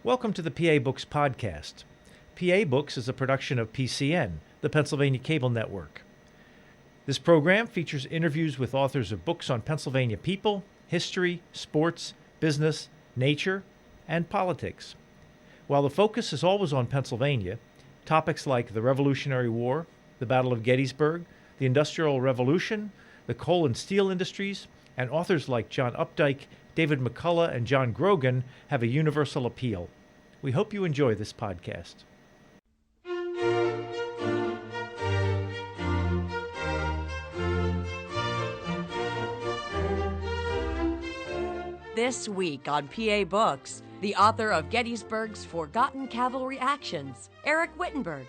Welcome to the PA Books podcast. PA Books is a production of PCN, the Pennsylvania Cable Network. This program features interviews with authors of books on Pennsylvania people, history, sports, business, nature, and politics. While the focus is always on Pennsylvania, topics like the Revolutionary War, the Battle of Gettysburg, the Industrial Revolution, the coal and steel industries, and authors like John Updike, David McCullough, and John Grogan have a universal appeal. We hope you enjoy this podcast. This week on PA Books, the author of Gettysburg's Forgotten Cavalry Actions, Eric Wittenberg.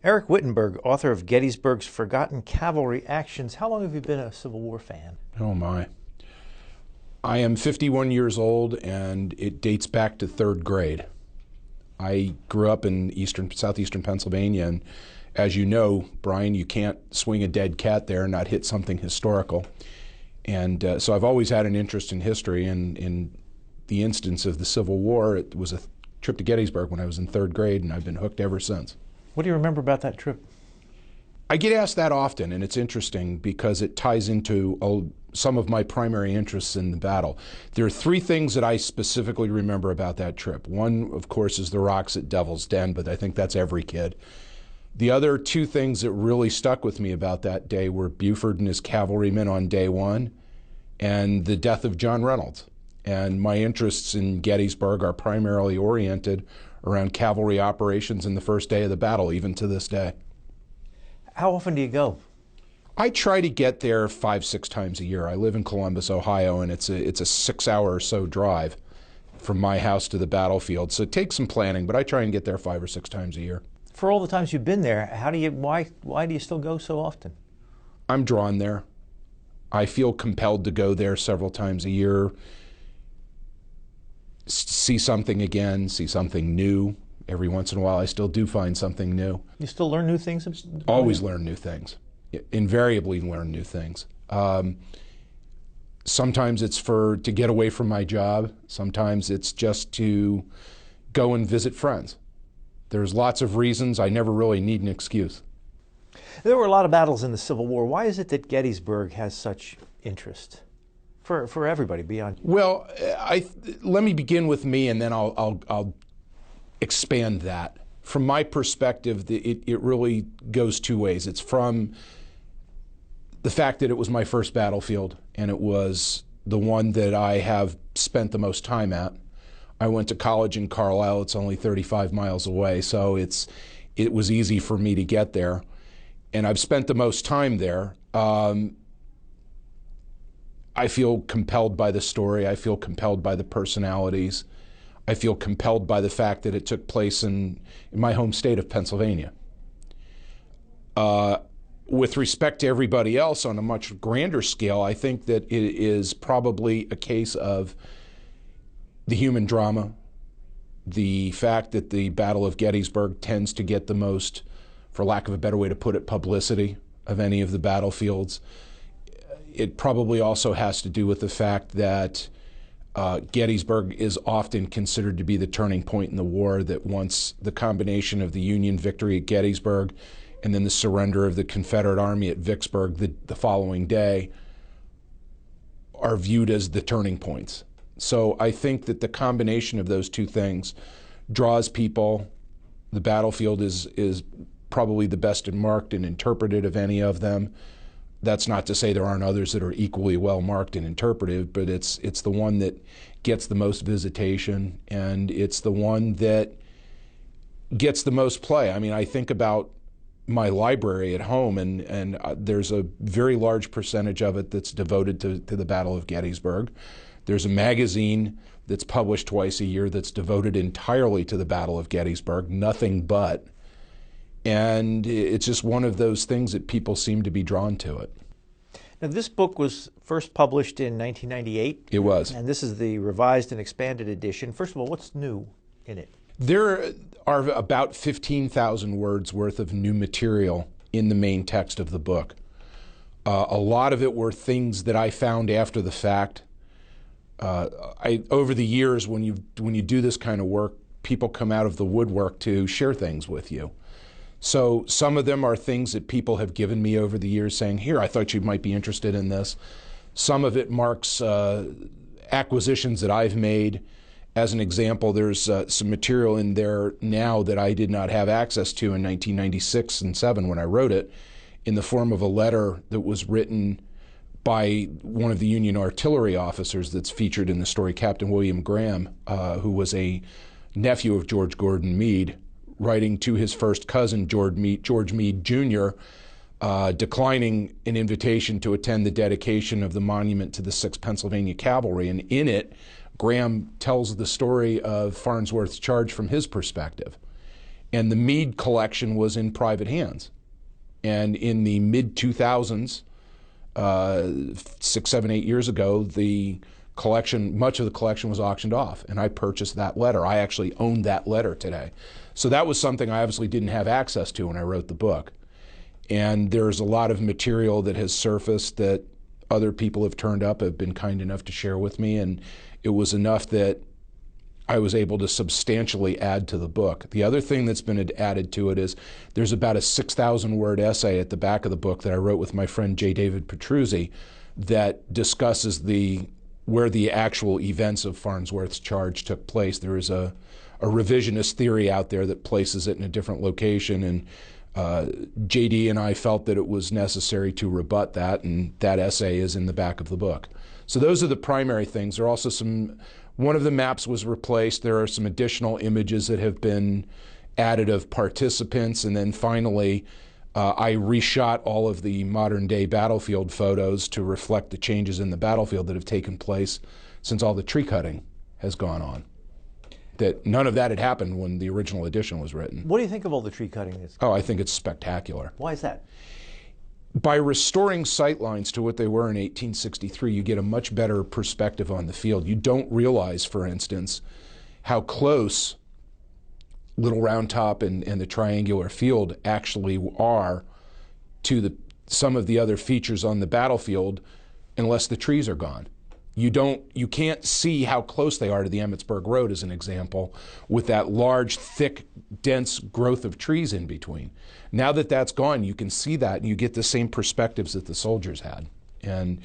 Eric Wittenberg, author of Gettysburg's Forgotten Cavalry Actions. How long have you been a Civil War fan? Oh my. I am 51 years old, and it dates back to third grade. I grew up in southeastern Pennsylvania, and as you know, Brian, you can't swing a dead cat there and not hit something historical. And so I've always had an interest in history, and in the instance of the Civil War, it was a trip to Gettysburg when I was in third grade, and I've been hooked ever since. What do you remember about that trip? I get asked that often, and it's interesting because it ties into some of my primary interests in the battle. There are three things that I specifically remember about that trip. One, of course, is the rocks at Devil's Den, but I think that's every kid. The other two things that really stuck with me about that day were Buford and his cavalrymen on day one, and the death of John Reynolds. And my interests in Gettysburg are primarily oriented around cavalry operations in the first day of the battle, even to this day. How often do you go? I try to get there 5-6 times a year. I live in Columbus, Ohio, and it's a 6-hour or so drive from my house to the battlefield. So it takes some planning, but I try and get there 5 or 6 times a year. For all the times you've been there, why do you still go so often? I'm drawn there. I feel compelled to go there several times a year, see something again, see something new. Every once in a while, I still do find something new. You still learn new things? Always learn new things. Invariably learn new things. Sometimes it's to get away from my job. Sometimes it's just to go and visit friends. There's lots of reasons. I never really need an excuse. There were a lot of battles in the Civil War. Why is it that Gettysburg has such interest for everybody beyond? Well, let me begin with me, and then I'll expand that. From my perspective, it really goes two ways. It's from the fact that it was my first battlefield, and it was the one that I have spent the most time at. I went to college in Carlisle. It's only 35 miles away, so it was easy for me to get there. And I've spent the most time there. I feel compelled by the story. I feel compelled by the personalities. I feel compelled by the fact that it took place in my home state of Pennsylvania. With respect to everybody else on a much grander scale, I think that it is probably a case of the human drama, the fact that the Battle of Gettysburg tends to get the most, for lack of a better way to put it, publicity of any of the battlefields. It probably also has to do with the fact that Gettysburg is often considered to be the turning point in the war, that once the combination of the Union victory at Gettysburg and then the surrender of the Confederate Army at Vicksburg the following day are viewed as the turning points. So I think that the combination of those two things draws people. The battlefield is probably the best marked and interpreted of any of them. That's not to say there aren't others that are equally well marked and interpretive, but it's the one that gets the most visitation, and it's the one that gets the most play. I mean, I think about my library at home, and there's a very large percentage of it that's devoted to the Battle of Gettysburg. There's a magazine that's published twice a year that's devoted entirely to the Battle of Gettysburg, nothing but. And it's just one of those things that people seem to be drawn to it. Now, this book was first published in 1998. It was. And this is the revised and expanded edition. First of all, what's new in it? There are about 15,000 words worth of new material in the main text of the book. A lot of it were things that I found after the fact. Over the years, when you do this kind of work, people come out of the woodwork to share things with you. So some of them are things that people have given me over the years saying, here, I thought you might be interested in this. Some of it marks acquisitions that I've made. As an example, there's some material in there now that I did not have access to in 1996 and 7 when I wrote it, in the form of a letter that was written by one of the Union artillery officers that's featured in the story, Captain William Graham, who was a nephew of George Gordon Meade, writing to his first cousin, George Meade Jr., declining an invitation to attend the dedication of the monument to the 6th Pennsylvania Cavalry. And in it, Graham tells the story of Farnsworth's charge from his perspective. And the Meade collection was in private hands. And in the mid-2000s, 6, 7, 8 years ago, the collection, much of the collection was auctioned off, and I purchased that letter. I actually owned that letter today. So that was something I obviously didn't have access to when I wrote the book. And there's a lot of material that has surfaced that other people have turned up, have been kind enough to share with me, and it was enough that I was able to substantially add to the book. The other thing that's been added to it is there's about a 6,000-word essay at the back of the book that I wrote with my friend J. David Petruzzi that discusses where the actual events of Farnsworth's charge took place. There is a revisionist theory out there that places it in a different location, and JD and I felt that it was necessary to rebut that, and that essay is in the back of the book. So those are the primary things. There are also one of the maps was replaced. There are some additional images that have been added of participants, and then finally I reshot all of the modern day battlefield photos to reflect the changes in the battlefield that have taken place since all the tree cutting has gone on. That none of that had happened when the original edition was written. What do you think of all the tree cutting? Oh, I think it's spectacular. Why is that? By restoring sight lines to what they were in 1863, you get a much better perspective on the field. You don't realize, for instance, how close Little Round Top and the triangular field actually are to some of the other features on the battlefield unless the trees are gone. You can't see how close they are to the Emmitsburg Road, as an example, with that large, thick, dense growth of trees in between. Now that that's gone, you can see that, and you get the same perspectives that the soldiers had. And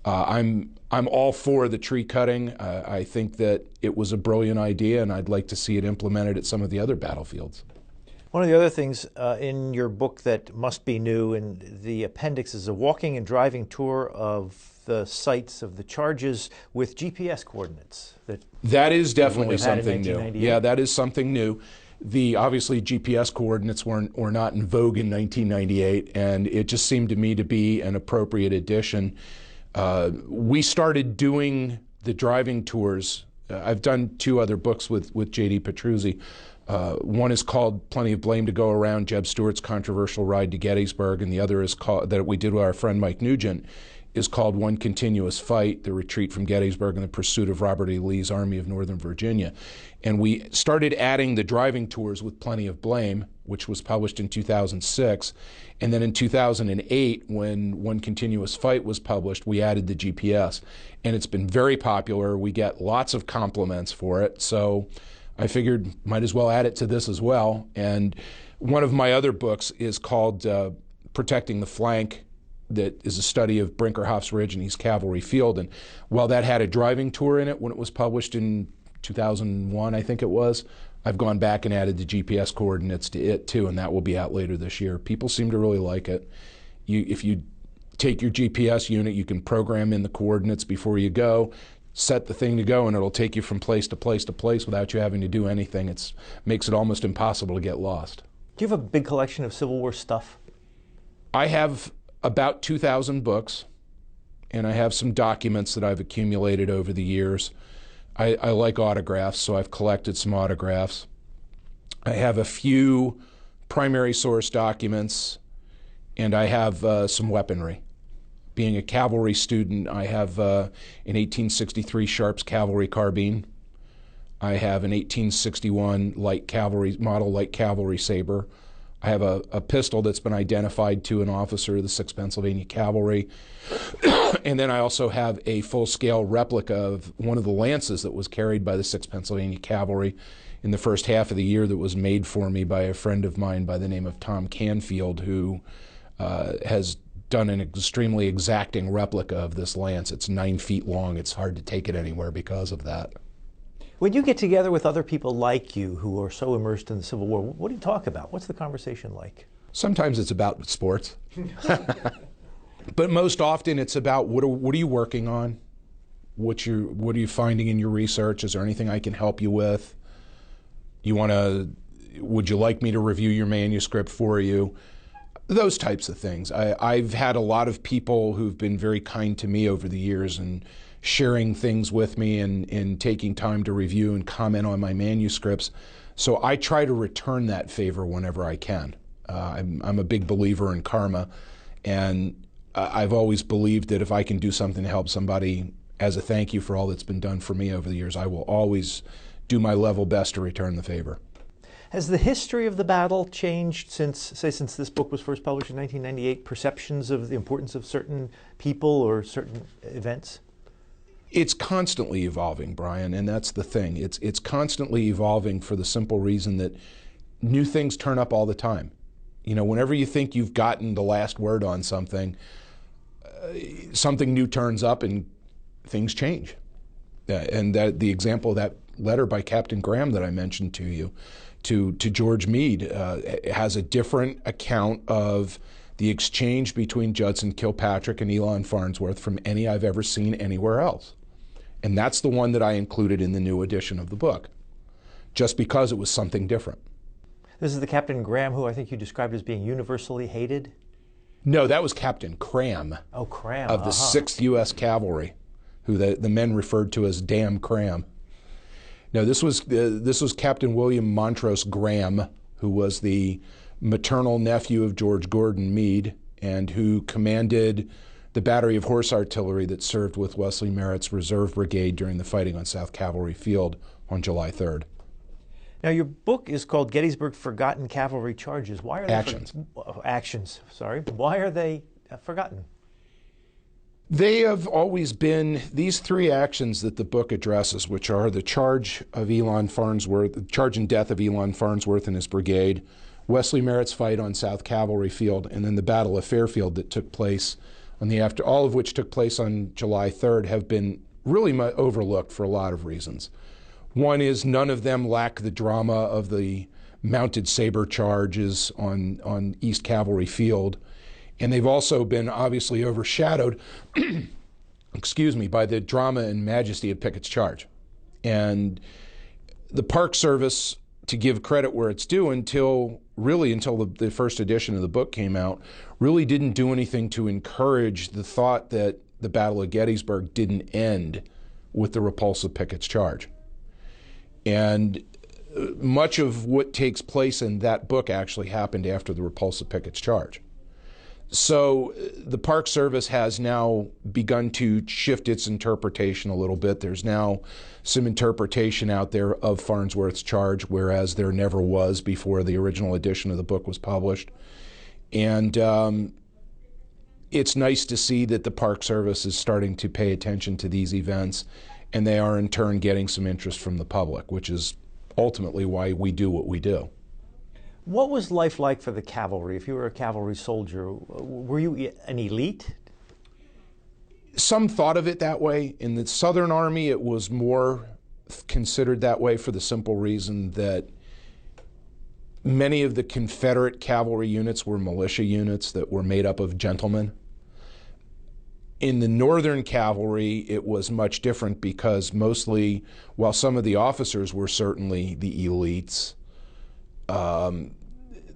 I'm all for the tree cutting. I think that it was a brilliant idea, and I'd like to see it implemented at some of the other battlefields. One of the other things in your book that must be new in the appendix is a walking and driving tour of the sites of the charges with GPS coordinates. That is definitely something new. Yeah, that is something new. Obviously GPS coordinates were not in vogue in 1998, and it just seemed to me to be an appropriate addition. We started doing the driving tours. I've done 2 other books with J.D. Petruzzi. One is called Plenty of Blame to Go Around, Jeb Stuart's controversial ride to Gettysburg, and the other is called, that we did with our friend Mike Nugent, is called One Continuous Fight, The Retreat from Gettysburg and the Pursuit of Robert E. Lee's Army of Northern Virginia. And we started adding the driving tours with Plenty of Blame, which was published in 2006. And then in 2008, when One Continuous Fight was published, we added the GPS. And it's been very popular. We get lots of compliments for it. So I figured might as well add it to this as well. And one of my other books is called Protecting the Flank, that is a study of Brinkerhoff's Ridge and East Cavalry Field. And while that had a driving tour in it when it was published in 2001, I think it was, I've gone back and added the GPS coordinates to it too, and that will be out later this year. People seem to really like it. If you take your GPS unit, you can program in the coordinates before you go, set the thing to go, and it'll take you from place to place to place without you having to do anything. It makes it almost impossible to get lost. Do you have a big collection of Civil War stuff? I have about 2,000 books, and I have some documents that I've accumulated over the years. I like autographs, so I've collected some autographs. I have a few primary source documents, and I have some weaponry. Being a cavalry student, I have an 1863 Sharps cavalry carbine. I have an 1861 light cavalry saber. I have a pistol that's been identified to an officer of the 6th Pennsylvania Cavalry. And then I also have a full-scale replica of one of the lances that was carried by the 6th Pennsylvania Cavalry in the first half of the year, that was made for me by a friend of mine by the name of Tom Canfield, who has done an extremely exacting replica of this lance. It's 9 feet long. It's hard to take it anywhere because of that. When you get together with other people like you who are so immersed in the Civil War, what do you talk about? What's the conversation like? Sometimes it's about sports. But most often it's about what are you working on? What are you finding in your research? Is there anything I can help you with? Would you like me to review your manuscript for you? Those types of things. I've had a lot of people who've been very kind to me over the years and sharing things with me and taking time to review and comment on my manuscripts. So I try to return that favor whenever I can. I'm a big believer in karma, and I've always believed that if I can do something to help somebody as a thank you for all that's been done for me over the years, I will always do my level best to return the favor. Has the history of the battle changed since this book was first published in 1998? Perceptions of the importance of certain people or certain events? It's constantly evolving, Brian, and that's the thing. It's constantly evolving for the simple reason that new things turn up all the time. You know, whenever you think you've gotten the last word on something, something new turns up and things change. And the example of that letter by Captain Graham that I mentioned to you, to George Meade, has a different account of the exchange between Judson Kilpatrick and Elon Farnsworth from any I've ever seen anywhere else. And that's the one that I included in the new edition of the book, just because it was something different. This is the Captain Graham who I think you described as being universally hated? No, that was Captain Cram. Oh, Cram. Of the 6th U.S. Cavalry, who the men referred to as Damn Cram. No, this was Captain William Montrose Graham, who was the maternal nephew of George Gordon Meade, and who commanded the battery of horse artillery that served with Wesley Merritt's reserve brigade during the fighting on South Cavalry Field on July 3rd. Now, your book is called Gettysburg: Forgotten Cavalry Charges. Why are they actions? Sorry. Why are they forgotten? They have always been these 3 actions that the book addresses, which are the charge of Elon Farnsworth, the charge and death of Elon Farnsworth and his brigade, Wesley Merritt's fight on South Cavalry Field, and then the Battle of Fairfield that took place all of which took place on July 3rd, have been really overlooked for a lot of reasons. One is none of them lack the drama of the mounted saber charges on East Cavalry Field, and they've also been obviously overshadowed by the drama and majesty of Pickett's charge. And the Park Service, to give credit where it's due, until the first edition of the book came out, really didn't do anything to encourage the thought that the Battle of Gettysburg didn't end with the repulse of Pickett's charge. And much of what takes place in that book actually happened after the repulse of Pickett's charge. So the Park Service has now begun to shift its interpretation a little bit. There's now some interpretation out there of Farnsworth's charge, whereas there never was before the original edition of the book was published. And it's nice to see that the Park Service is starting to pay attention to these events, and they are in turn getting some interest from the public, which is ultimately why we do what we do. What was life like for the cavalry? If you were a cavalry soldier, were you an elite? Some thought of it that way. In the Southern Army, it was more considered that way for the simple reason that many of the Confederate cavalry units were militia units that were made up of gentlemen. In the Northern Cavalry, it was much different because mostly, while some of the officers were certainly the elites,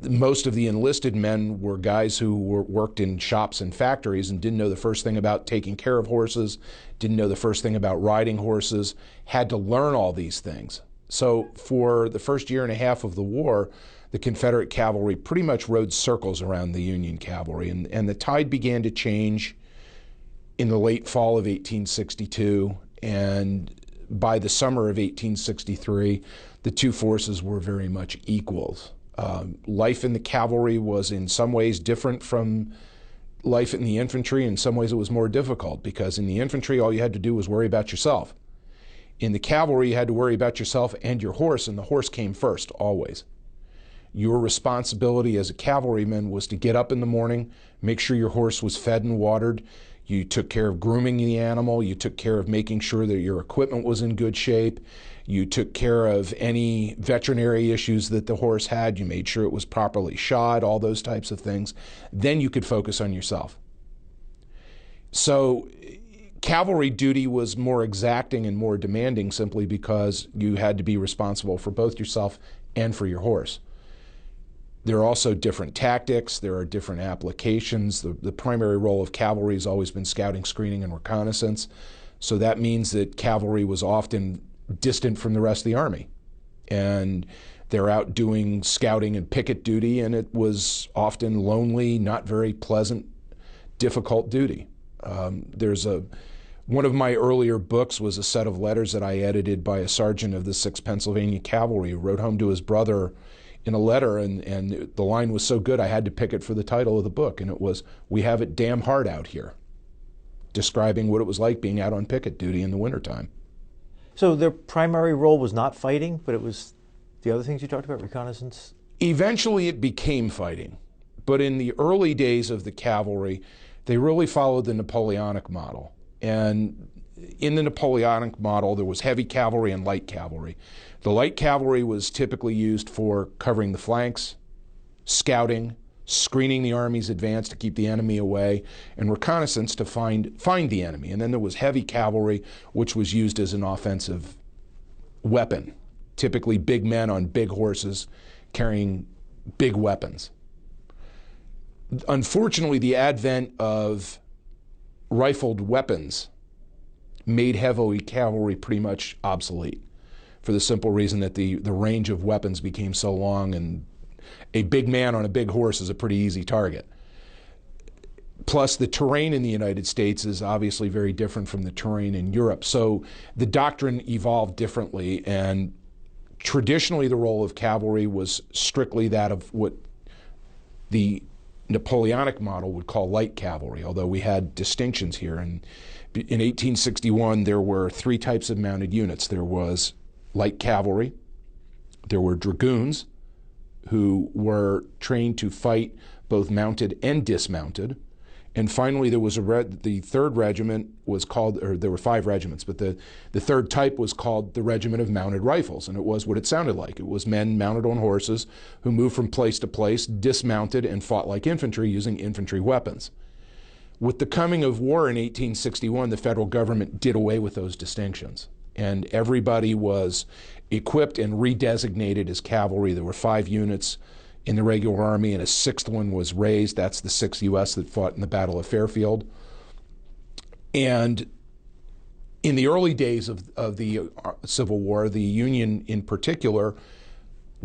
most of the enlisted men were guys who worked in shops and factories and didn't know the first thing about taking care of horses, didn't know the first thing about riding horses, had to learn all these things. So for the first year and a half of the war, the Confederate cavalry pretty much rode circles around the Union cavalry, and the tide began to change in the late fall of 1862, and by the summer of 1863, the two forces were very much equals. Life in the cavalry was in some ways different from life in the infantry. In some ways it was more difficult, because in the infantry all you had to do was worry about yourself. In the cavalry you had to worry about yourself and your horse, and the horse came first, always. Your responsibility as a cavalryman was to get up in the morning, make sure your horse was fed and watered. You took care of grooming the animal. You took care of making sure that your equipment was in good shape. You took care of any veterinary issues that the horse had. You made sure it was properly shod, all those types of things. Then you could focus on yourself. So cavalry duty was more exacting and more demanding simply because you had to be responsible for both yourself and for your horse. There are also different tactics. There are different applications. The primary role of cavalry has always been scouting, screening, and reconnaissance. So that means that cavalry was often distant from the rest of the army. And they're out doing scouting and picket duty, and it was often lonely, not very pleasant, difficult duty. One of my earlier books was a set of letters that I edited by a sergeant of the 6th Pennsylvania Cavalry who wrote home to his brother in a letter, and the line was so good I had to pick it for the title of the book, and it was, "We have it damn hard out here," describing what it was like being out on picket duty in the wintertime. So their primary role was not fighting, but it was the other things you talked about, reconnaissance? Eventually it became fighting, but in the early days of the cavalry, they really followed the Napoleonic model. And in the Napoleonic model, there was heavy cavalry and light cavalry. The light cavalry was typically used for covering the flanks, scouting, screening the army's advance to keep the enemy away, and reconnaissance to find the enemy. And then there was heavy cavalry, which was used as an offensive weapon, typically big men on big horses carrying big weapons. Unfortunately, the advent of rifled weapons made heavy cavalry pretty much obsolete, for the simple reason that the range of weapons became so long, and a big man on a big horse is a pretty easy target. Plus, the terrain in the United States is obviously very different from the terrain in Europe. So the doctrine evolved differently, and traditionally the role of cavalry was strictly that of what the Napoleonic model would call light cavalry, although we had distinctions here. And in 1861, there were 3 types of mounted units. There was light cavalry, there were dragoons, who were trained to fight both mounted and dismounted, and finally there was the 3rd regiment was called, or there were 5 regiments, but the 3rd type was called the Regiment of Mounted Rifles, and it was what it sounded like. It was men mounted on horses who moved from place to place, dismounted, and fought like infantry using infantry weapons. With the coming of war in 1861, the federal government did away with those distinctions, and everybody was equipped and redesignated as cavalry. There were 5 units in the regular army, and a 6th one was raised. That's the 6th U.S. that fought in the Battle of Fairfield. And in the early days of the Civil War, the Union in particular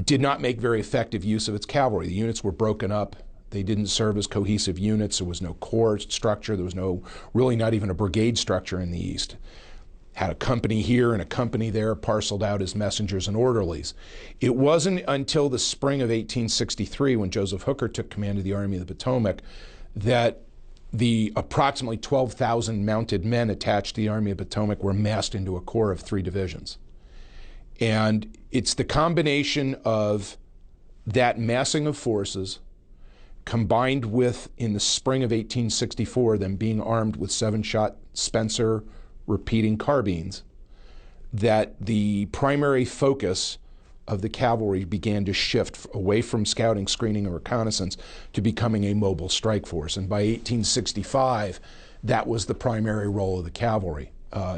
did not make very effective use of its cavalry. The units were broken up. They didn't serve as cohesive units. There was no corps structure. There was really not even a brigade structure in the East. Had a company here and a company there, parceled out as messengers and orderlies. It wasn't until the spring of 1863, when Joseph Hooker took command of the Army of the Potomac, that the approximately 12,000 mounted men attached to the Army of the Potomac were massed into a corps of 3 divisions. And it's the combination of that massing of forces combined with, in the spring of 1864, them being armed with 7-shot Spencer repeating carbines, that the primary focus of the cavalry began to shift away from scouting, screening, and reconnaissance to becoming a mobile strike force. And by 1865, that was the primary role of the cavalry.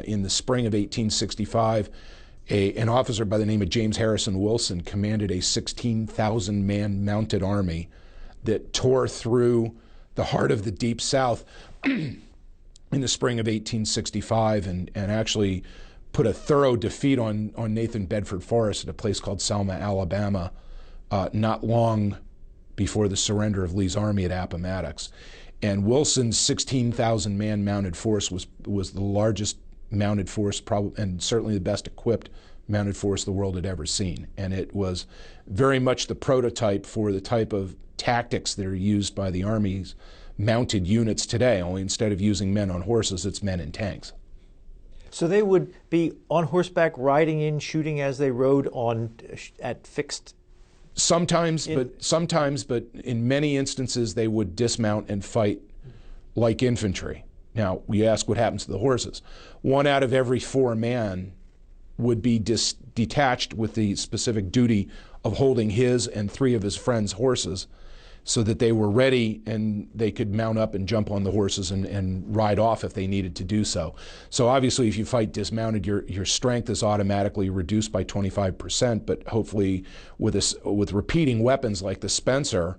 In the spring of 1865, an officer by the name of James Harrison Wilson commanded a 16,000-man mounted army that tore through the heart of the Deep South in the spring of 1865 and actually put a thorough defeat on Nathan Bedford Forrest at a place called Selma, Alabama, not long before the surrender of Lee's army at Appomattox. And Wilson's 16,000-man mounted force was the largest mounted force, and certainly the best equipped mounted force the world had ever seen. And it was very much the prototype for the type of tactics that are used by the Army's mounted units today, only instead of using men on horses, it's men in tanks. So they would be on horseback, riding in, shooting as they rode at fixed. Sometimes, but in many instances they would dismount and fight like infantry. Now, we ask what happens to the horses. 1 out of every 4 men would be detached with the specific duty of holding his and 3 of his friends' horses, so that they were ready and they could mount up and jump on the horses and ride off if they needed to do so. So obviously if you fight dismounted, your strength is automatically reduced by 25%, but hopefully with repeating weapons like the Spencer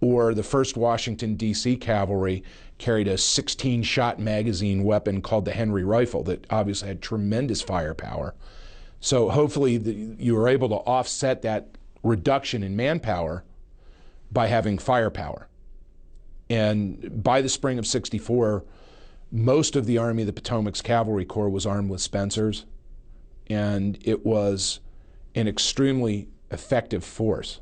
or the 1st Washington, D.C. Cavalry carried a 16-shot magazine weapon called the Henry rifle that obviously had tremendous firepower. So hopefully you were able to offset that reduction in manpower by having firepower. And by the spring of '64, most of the Army of the Potomac's Cavalry Corps was armed with Spencers, and it was an extremely effective force.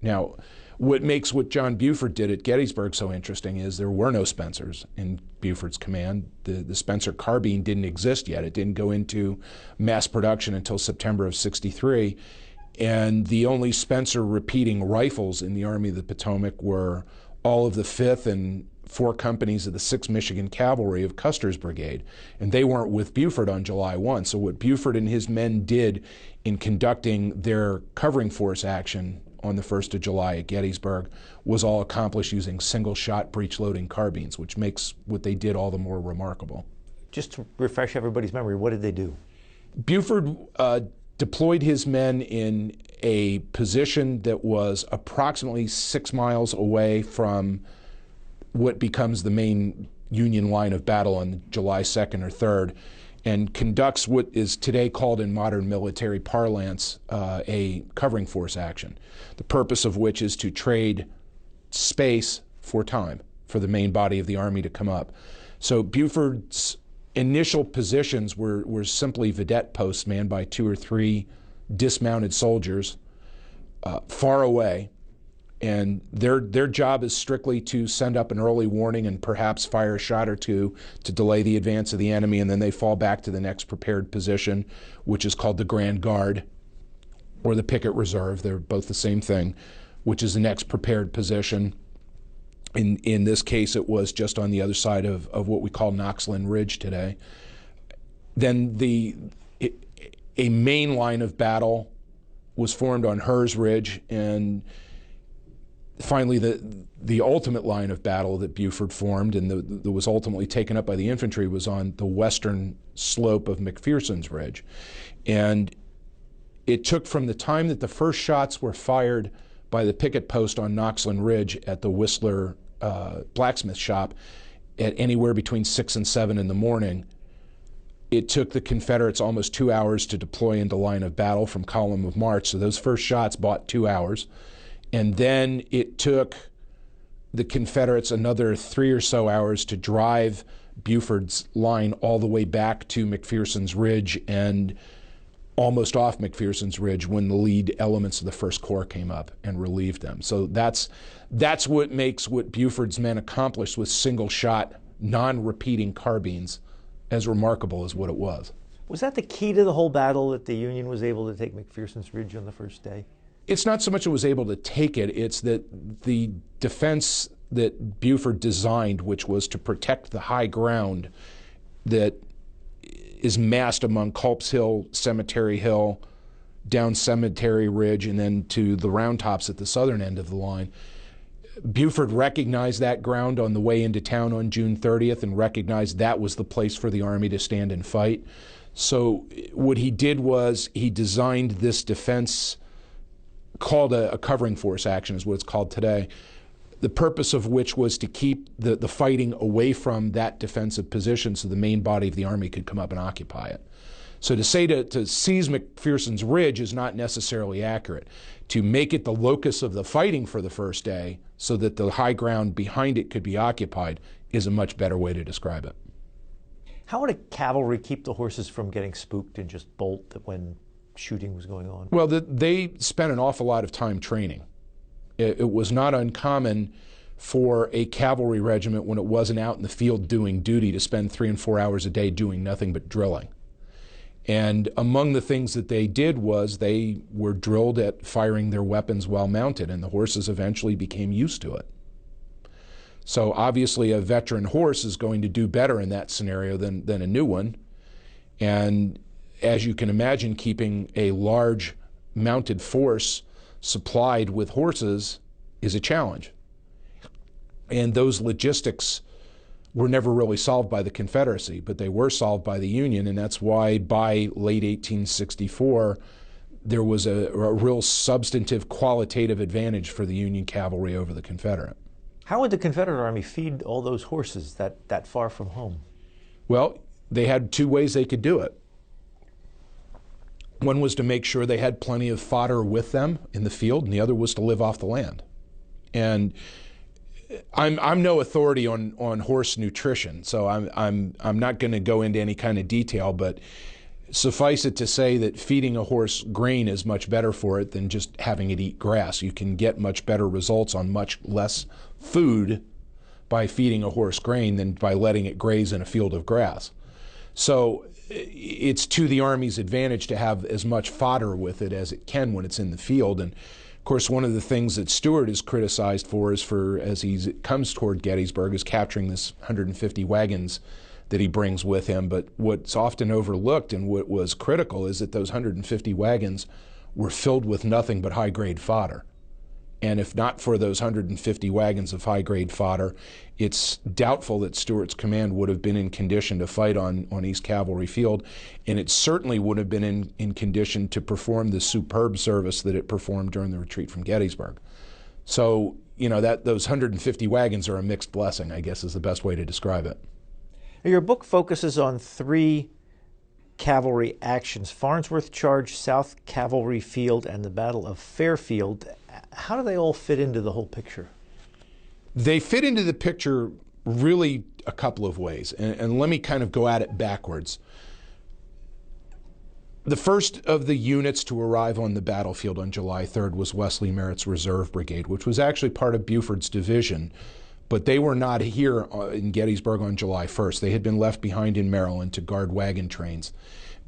Now, what makes what John Buford did at Gettysburg so interesting is there were no Spencers in Buford's command. The Spencer carbine didn't exist yet. It didn't go into mass production until September of '63. And the only Spencer repeating rifles in the Army of the Potomac were all of the 5th and 4 companies of the 6th Michigan Cavalry of Custer's brigade. And they weren't with Buford on July 1. So what Buford and his men did in conducting their covering force action on the 1st of July at Gettysburg was all accomplished using single-shot breech-loading carbines, which makes what they did all the more remarkable. Just to refresh everybody's memory, what did they do? Buford deployed his men in a position that was approximately 6 miles away from what becomes the main Union line of battle on July 2nd or 3rd, and conducts what is today called in modern military parlance a covering force action, the purpose of which is to trade space for time for the main body of the Army to come up. So Buford's initial positions were simply vedette posts manned by 2 or 3 dismounted soldiers far away, and their job is strictly to send up an early warning and perhaps fire a shot or 2 to delay the advance of the enemy, and then they fall back to the next prepared position, which is called the Grand Guard or the Pickett Reserve. They're both the same thing, which is the next prepared position. In this case, it was just on the other side of what we call Knoxland Ridge today. Then a main line of battle was formed on Hers Ridge, and finally the ultimate line of battle that Buford formed and that was ultimately taken up by the infantry was on the western slope of McPherson's Ridge. And it took from the time that the first shots were fired by the picket post on Knoxland Ridge at the Whistler blacksmith shop at anywhere between 6 and 7 in the morning. It took the Confederates almost 2 hours to deploy into line of battle from column of march. So those first shots bought 2 hours. And then it took the Confederates another 3 or so hours to drive Buford's line all the way back to McPherson's Ridge and almost off McPherson's Ridge when the lead elements of the First Corps came up and relieved them. So that's what makes what Buford's men accomplished with single-shot, non-repeating carbines as remarkable as what it was. Was that the key to the whole battle, that the Union was able to take McPherson's Ridge on the first day? It's not so much it was able to take it, it's that the defense that Buford designed, which was to protect the high ground that is massed among Culp's Hill, Cemetery Hill, down Cemetery Ridge, and then to the Round Tops at the southern end of the line. Buford recognized that ground on the way into town on June 30th and recognized that was the place for the Army to stand and fight. So what he did was he designed this defense called a covering force action, is what it's called today, the purpose of which was to keep the fighting away from that defensive position so the main body of the Army could come up and occupy it. So to say to seize McPherson's Ridge is not necessarily accurate. To make it the locus of the fighting for the first day so that the high ground behind it could be occupied is a much better way to describe it. How would a cavalry keep the horses from getting spooked and just bolt when shooting was going on? Well, they spent an awful lot of time training. It was not uncommon for a cavalry regiment, when it wasn't out in the field doing duty, to spend 3 and 4 hours a day doing nothing but drilling. And among the things that they did was they were drilled at firing their weapons while mounted, and the horses eventually became used to it. So obviously a veteran horse is going to do better in that scenario than a new one. And as you can imagine, keeping a large mounted force supplied with horses is a challenge. And those logistics were never really solved by the Confederacy, but they were solved by the Union, and that's why by late 1864 there was a real substantive qualitative advantage for the Union cavalry over the Confederate. How would the Confederate Army feed all those horses that far from home? Well, they had 2 ways they could do it. One was to make sure they had plenty of fodder with them in the field, and the other was to live off the land. And I'm no authority on horse nutrition, so I'm not going to go into any kind of detail, but suffice it to say that feeding a horse grain is much better for it than just having it eat grass. You can get much better results on much less food by feeding a horse grain than by letting it graze in a field of grass. So it's to the Army's advantage to have as much fodder with it as it can when it's in the field. And of course, one of the things that Stuart is criticized for as he comes toward Gettysburg, is capturing this 150 wagons that he brings with him. But what's often overlooked and what was critical is that those 150 wagons were filled with nothing but high-grade fodder. And if not for those 150 wagons of high-grade fodder, it's doubtful that Stuart's command would have been in condition to fight on East Cavalry Field, and it certainly would have been in condition to perform the superb service that it performed during the retreat from Gettysburg. So, you know, those 150 wagons are a mixed blessing, I guess is the best way to describe it. Your book focuses on 3 cavalry actions: Farnsworth Charge, South Cavalry Field, and the Battle of Fairfield. How do they all fit into the whole picture? They fit into the picture really a couple of ways, and let me kind of go at it backwards. The first of the units to arrive on the battlefield on July 3rd was Wesley Merritt's Reserve Brigade, which was actually part of Buford's division, but they were not here in Gettysburg on July 1st. They had been left behind in Maryland to guard wagon trains.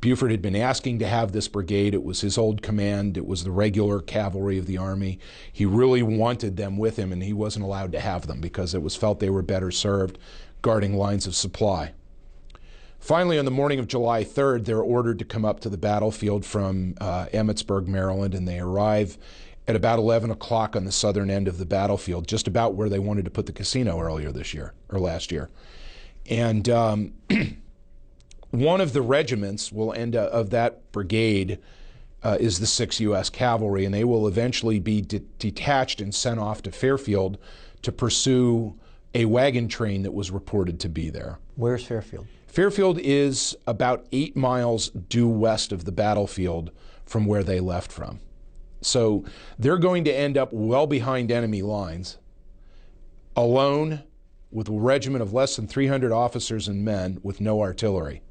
Buford had been asking to have this brigade. It was his old command. It was the regular cavalry of the Army. He really wanted them with him, and he wasn't allowed to have them because it was felt they were better served guarding lines of supply. Finally, on the morning of July 3rd, they're ordered to come up to the battlefield from Emmitsburg, Maryland, and they arrive at about 11 o'clock on the southern end of the battlefield, just about where they wanted to put the casino earlier this year, or last year. And one of the regiments will end up, of that brigade is the 6th U.S. Cavalry, and they will eventually be detached and sent off to Fairfield to pursue a wagon train that was reported to be there. Where's Fairfield? Fairfield is about 8 miles due west of the battlefield from where they left from. So they're going to end up well behind enemy lines, alone, with a regiment of less than 300 officers and men with no artillery.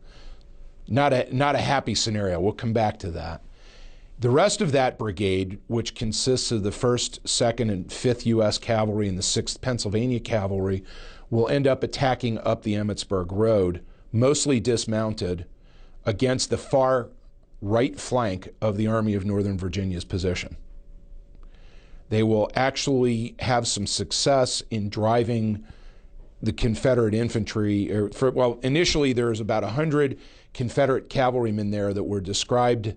Not a happy scenario. We'll come back to that. The rest of that brigade, which consists of the 1st, 2nd, and 5th U.S. Cavalry and the 6th Pennsylvania Cavalry, will end up attacking up the Emmitsburg Road, mostly dismounted, against the far right flank of the Army of Northern Virginia's position. They will actually have some success in driving the Confederate infantry. Initially there was about 100 Confederate cavalrymen there that were described,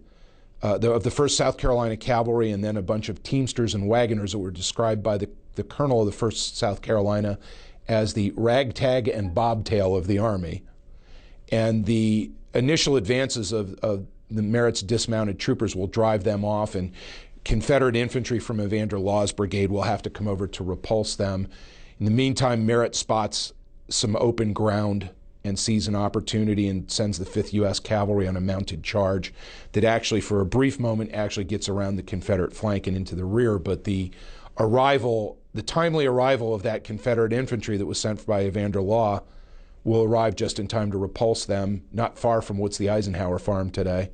of the 1st South Carolina Cavalry, and then a bunch of teamsters and wagoners that were described by the colonel of the 1st South Carolina as the ragtag and bobtail of the Army. And the initial advances of the Merritt's dismounted troopers will drive them off, and Confederate infantry from Evander Law's brigade will have to come over to repulse them. In the meantime, Merritt spots some open ground and sees an opportunity and sends the 5th U.S. Cavalry on a mounted charge that actually, for a brief moment, actually gets around the Confederate flank and into the rear. But the timely arrival of that Confederate infantry that was sent by Evander Law will arrive just in time to repulse them, not far from what's the Eisenhower Farm today,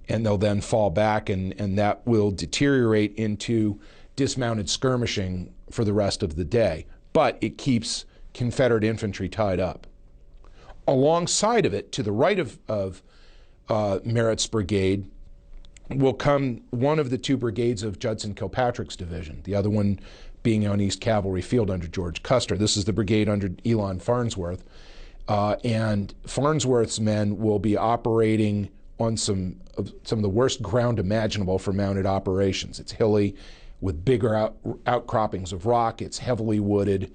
and they'll then fall back, and that will deteriorate into dismounted skirmishing for the rest of the day. But it keeps Confederate infantry tied up. Alongside of it, to the right of Merritt's brigade, will come one of the two brigades of Judson Kilpatrick's division, the other one being on East Cavalry Field under George Custer. This is the brigade under Elon Farnsworth. And Farnsworth's men will be operating on some of the worst ground imaginable for mounted operations. It's hilly with bigger outcroppings of rock. It's heavily wooded.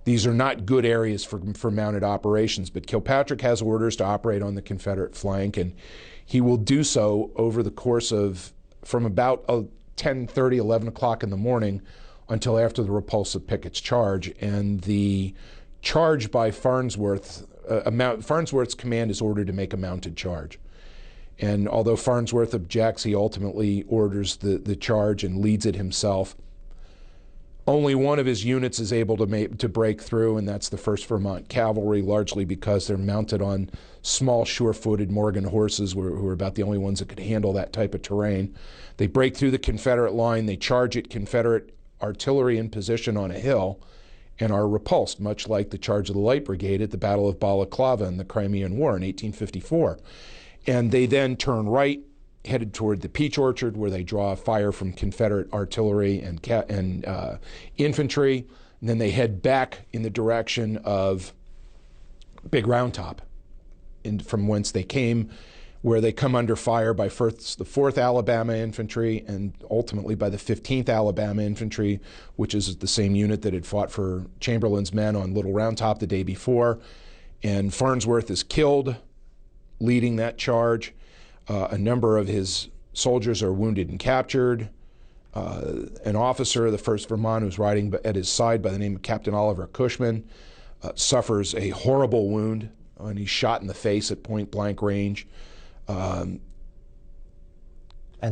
These are not good areas for mounted operations, but Kilpatrick has orders to operate on the Confederate flank, and he will do so over the course of from about 10:30, 11 o'clock in the morning until after the repulse of Pickett's charge. And the charge by Farnsworth, Farnsworth's command is ordered to make a mounted charge. And although Farnsworth objects, he ultimately orders the charge and leads it himself. Only one of his units is able to break through, and that's the 1st Vermont Cavalry, largely because they're mounted on small, sure-footed Morgan horses, who are about the only ones that could handle that type of terrain. They break through the Confederate line, they charge at Confederate artillery in position on a hill, and are repulsed, much like the charge of the Light Brigade at the Battle of Balaclava in the Crimean War in 1854. And they then turn right, headed toward the Peach Orchard, where they draw fire from Confederate artillery and infantry. And then they head back in the direction of Big Round Top, from whence they came, where they come under fire by first the 4th Alabama Infantry and ultimately by the 15th Alabama Infantry, which is the same unit that had fought for Chamberlain's men on Little Round Top the day before. And Farnsworth is killed leading that charge. A number of his soldiers are wounded and captured. An officer of the 1st Vermont who's riding at his side by the name of Captain Oliver Cushman suffers a horrible wound, and he's shot in the face at point-blank range. And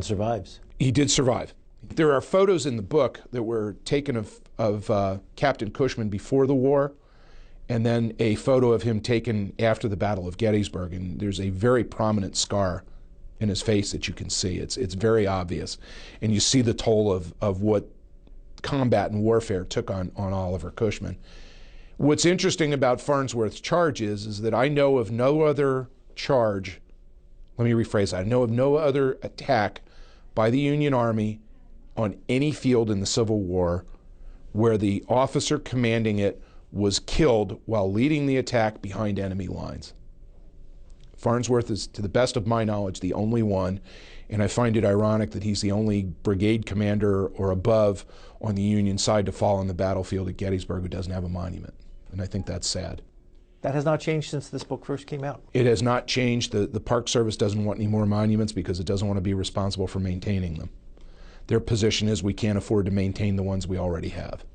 survives. He did survive. There are photos in the book that were taken of Captain Cushman before the war, and then a photo of him taken after the Battle of Gettysburg, and there's a very prominent scar in his face that you can see. It's very obvious, and you see the toll of what combat and warfare took on Oliver Cushman. What's interesting about Farnsworth's charge is that I know of no other charge, let me rephrase that, I know of no other attack by the Union Army on any field in the Civil War where the officer commanding it was killed while leading the attack behind enemy lines. Farnsworth is, to the best of my knowledge, the only one, and I find it ironic that he's the only brigade commander or above on the Union side to fall on the battlefield at Gettysburg who doesn't have a monument, and I think that's sad. That has not changed since this book first came out. It has not changed. The Park Service doesn't want any more monuments because it doesn't want to be responsible for maintaining them. Their position is we can't afford to maintain the ones we already have.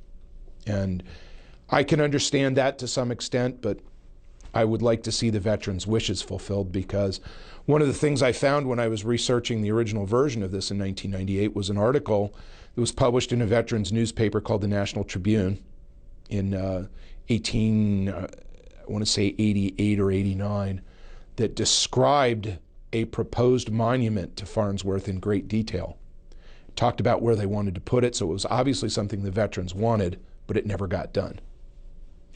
And I can understand that to some extent, but I would like to see the veterans' wishes fulfilled, because one of the things I found when I was researching the original version of this in 1998 was an article that was published in a veterans newspaper called the National Tribune in I want to say 88 or 89, that described a proposed monument to Farnsworth in great detail. It talked about where they wanted to put it, so it was obviously something the veterans wanted, but it never got done.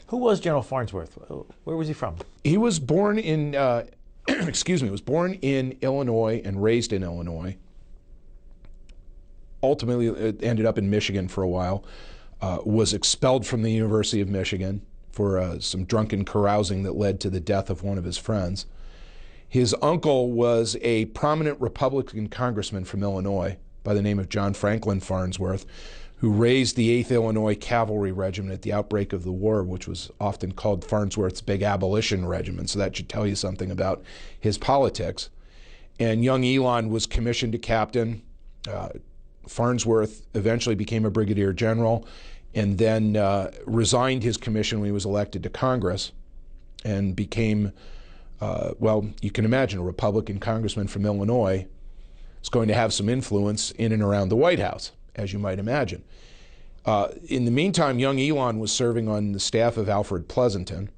Who was General Farnsworth? Where was he from? He was born in, was born in Illinois and raised in Illinois. Ultimately, it ended up in Michigan for a while. Was expelled from the University of Michigan for some drunken carousing that led to the death of one of his friends. His uncle was a prominent Republican congressman from Illinois by the name of John Franklin Farnsworth, who raised the 8th Illinois Cavalry Regiment at the outbreak of the war, which was often called Farnsworth's Big Abolition Regiment. So that should tell you something about his politics. And young Elon was commissioned to captain. Farnsworth eventually became a brigadier general, and then resigned his commission when he was elected to Congress, and became, you can imagine, a Republican congressman from Illinois is going to have some influence in and around the White House, as you might imagine. In the meantime, young Elon was serving on the staff of Alfred Pleasanton,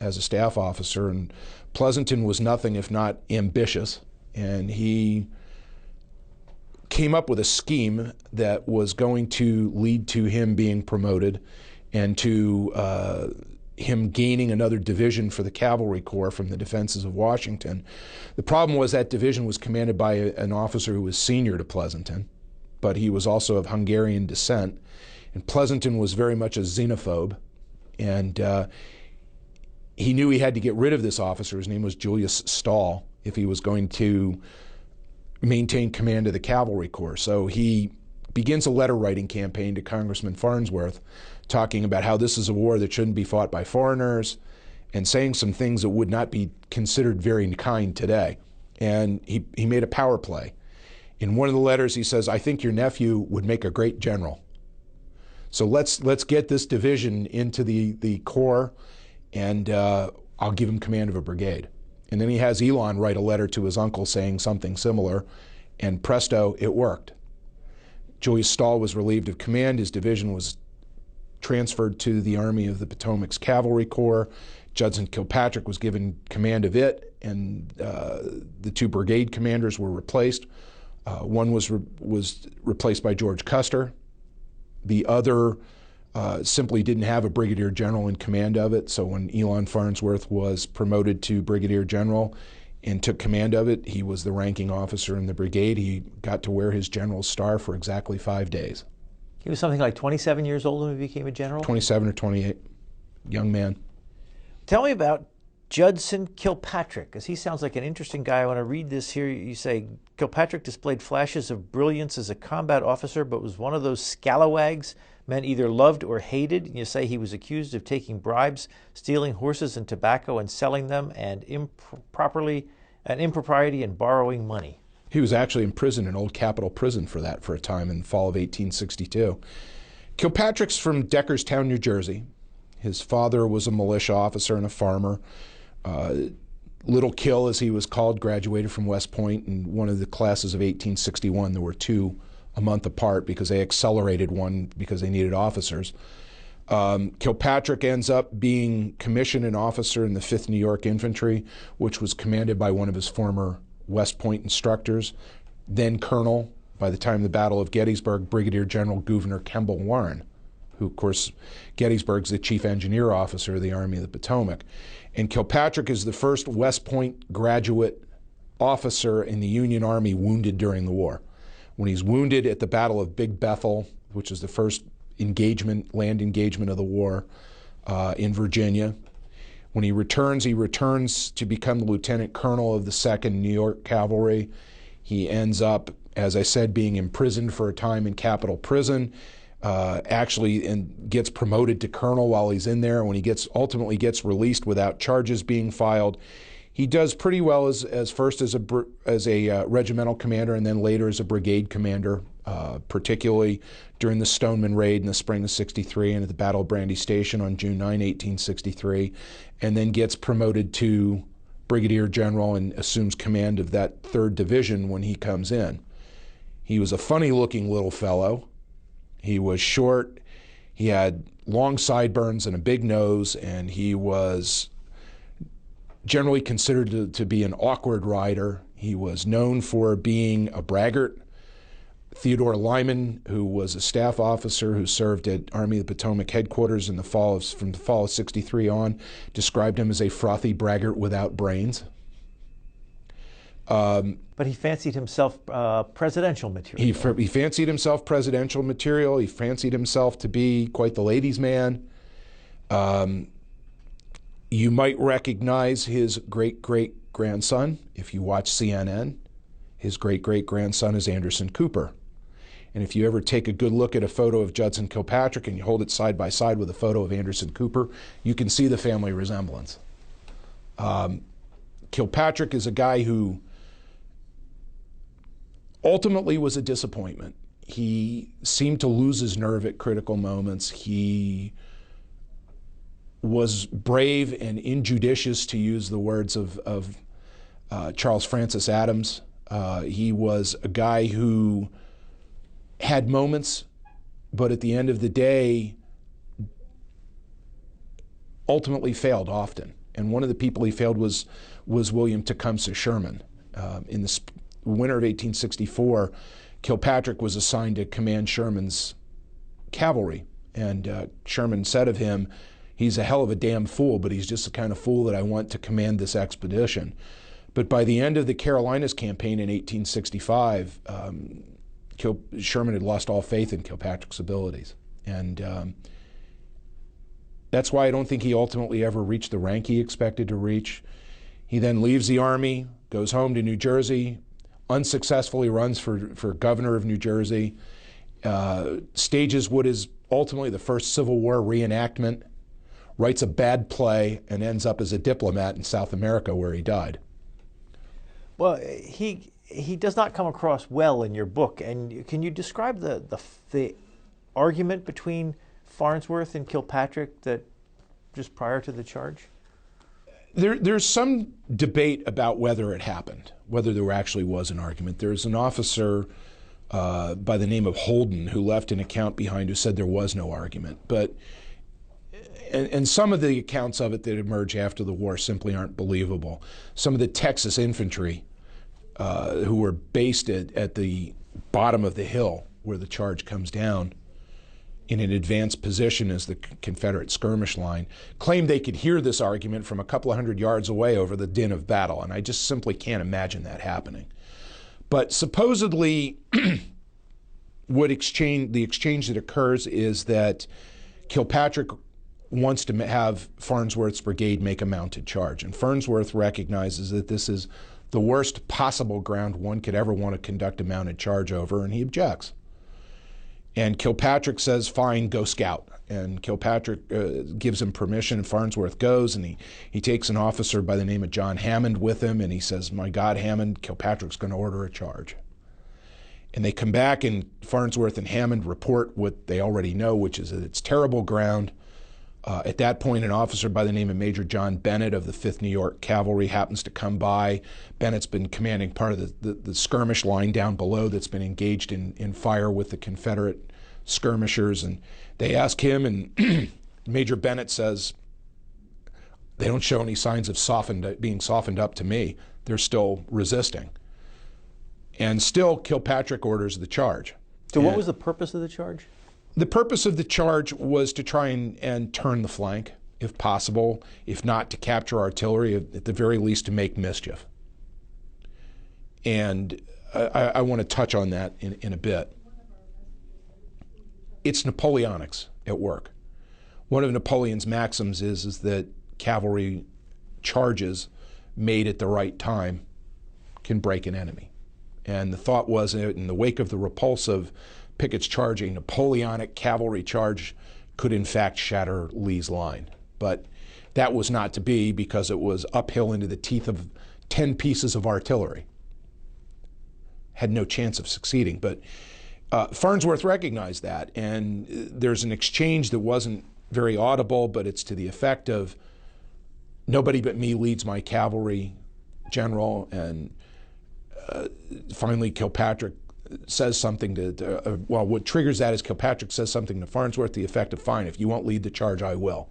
as a staff officer, and Pleasanton was nothing if not ambitious, and he came up with a scheme that was going to lead to him being promoted and to him gaining another division for the Cavalry Corps from the defenses of Washington. The problem was that division was commanded by an officer who was senior to Pleasanton, but he was also of Hungarian descent, and Pleasanton was very much a xenophobe, and he knew he had to get rid of this officer. His name was Julius Stahl, if he was going to maintain command of the Cavalry Corps. So he begins a letter-writing campaign to Congressman Farnsworth, talking about how this is a war that shouldn't be fought by foreigners, and saying some things that would not be considered very kind today. And he made a power play. In one of the letters he says, "I think your nephew would make a great general. So let's get this division into the Corps, and I'll give him command of a brigade." And then he has Elon write a letter to his uncle saying something similar, and presto, it worked. Julius Stahl was relieved of command. His division was transferred to the Army of the Potomac's Cavalry Corps. Judson Kilpatrick was given command of it, and the two brigade commanders were replaced. One was replaced by George Custer. The other simply didn't have a brigadier general in command of it, so when Elon Farnsworth was promoted to brigadier general and took command of it, he was the ranking officer in the brigade. He got to wear his general's star for exactly 5 days. He was something like 27 years old when he became a general? 27 or 28, young man. Tell me about Judson Kilpatrick, because he sounds like an interesting guy. I want to read this here. You say, Kilpatrick displayed flashes of brilliance as a combat officer, but was one of those scalawags men either loved or hated. And you say he was accused of taking bribes, stealing horses and tobacco and selling them, and impropriety and borrowing money. He was actually imprisoned in Old Capitol Prison for that for a time in the fall of 1862. Kilpatrick's from Deckerstown, New Jersey. His father was a militia officer and a farmer. Little Kill, as he was called, graduated from West Point in one of the classes of 1861. There were two a month apart because they accelerated one because they needed officers. Kilpatrick ends up being commissioned an officer in the 5th New York Infantry, which was commanded by one of his former West Point instructors, then Colonel, by the time of the Battle of Gettysburg, Brigadier General Gouverneur Kemble Warren, who, of course, Gettysburg's the chief engineer officer of the Army of the Potomac. And Kilpatrick is the first West Point graduate officer in the Union Army wounded during the war. When he's wounded at the Battle of Big Bethel, which is the first land engagement of the war in Virginia, when he returns to become the lieutenant colonel of the 2nd New York Cavalry. He ends up, as I said, being imprisoned for a time in Capitol Prison, and gets promoted to colonel while he's in there. When he ultimately gets released without charges being filed, he does pretty well as first as a regimental commander and then later as a brigade commander, particularly during the Stoneman Raid in the spring of '63 and at the Battle of Brandy Station on June 9, 1863, and then gets promoted to brigadier general and assumes command of that 3rd Division when he comes in. He was a funny-looking little fellow. He was short, he had long sideburns and a big nose, and he was generally considered to be an awkward rider. He was known for being a braggart. Theodore Lyman, who was a staff officer who served at Army of the Potomac headquarters from the fall of '63 on, described him as a frothy braggart without brains. But he fancied himself presidential material. He fancied himself presidential material. He fancied himself to be quite the ladies' man. You might recognize his great-great-grandson if you watch CNN. His great-great-grandson is Anderson Cooper. And if you ever take a good look at a photo of Judson Kilpatrick and you hold it side by side with a photo of Anderson Cooper, you can see the family resemblance. Kilpatrick is a guy who ultimately was a disappointment. He seemed to lose his nerve at critical moments. He was brave and injudicious, to use the words of Charles Francis Adams. He was a guy who had moments, but at the end of the day, ultimately failed often. And one of the people he failed was William Tecumseh Sherman. In the winter of 1864, Kilpatrick was assigned to command Sherman's cavalry. And Sherman said of him, "He's a hell of a damn fool, but he's just the kind of fool that I want to command this expedition." But by the end of the Carolinas campaign in 1865, Sherman had lost all faith in Kilpatrick's abilities. And that's why I don't think he ultimately ever reached the rank he expected to reach. He then leaves the Army, goes home to New Jersey, unsuccessfully runs for governor of New Jersey, stages what is ultimately the first Civil War reenactment, writes a bad play, and ends up as a diplomat in South America where he died. Well, he does not come across well in your book. And can you describe the argument between Farnsworth and Kilpatrick that just prior to the charge? There's some debate about whether it happened, whether there actually was an argument. There's an officer by the name of Holden who left an account behind who said there was no argument. But and some of the accounts of it that emerge after the war simply aren't believable. Some of the Texas infantry who were based at the bottom of the hill where the charge comes down in an advanced position as the Confederate skirmish line, claimed they could hear this argument from a couple of hundred yards away over the din of battle, and I just simply can't imagine that happening. But supposedly, the exchange that occurs is that Kilpatrick wants to have Farnsworth's brigade make a mounted charge, and Farnsworth recognizes that this is the worst possible ground one could ever want to conduct a mounted charge over, and he objects. And Kilpatrick says, "Fine, go scout." And Kilpatrick gives him permission, and Farnsworth goes, and he takes an officer by the name of John Hammond with him, and he says, "My God, Hammond, Kilpatrick's going to order a charge." And they come back, and Farnsworth and Hammond report what they already know, which is that it's terrible ground. At that point, an officer by the name of Major John Bennett of the 5th New York Cavalry happens to come by. Bennett's been commanding part of the skirmish line down below that's been engaged in fire with the Confederate skirmishers. And they ask him, and Major Bennett says, "They don't show any signs of being softened up to me. They're still resisting." And still, Kilpatrick orders the charge. So what was the purpose of the charge? The purpose of the charge was to try and turn the flank, if possible, if not to capture artillery, at the very least to make mischief. And I want to touch on that in a bit. It's Napoleonics at work. One of Napoleon's maxims is that cavalry charges made at the right time can break an enemy. And the thought was, in the wake of the repulse of Pickett's charge, a Napoleonic cavalry charge could in fact shatter Lee's line. But that was not to be, because it was uphill into the teeth of 10 pieces of artillery. Had no chance of succeeding. But Farnsworth recognized that, and there's an exchange that wasn't very audible, but it's to the effect of, "Nobody but me leads my cavalry, General," and finally Kilpatrick says something what triggers that is Kilpatrick says something to Farnsworth, the effect of, "Fine, if you won't lead the charge, I will."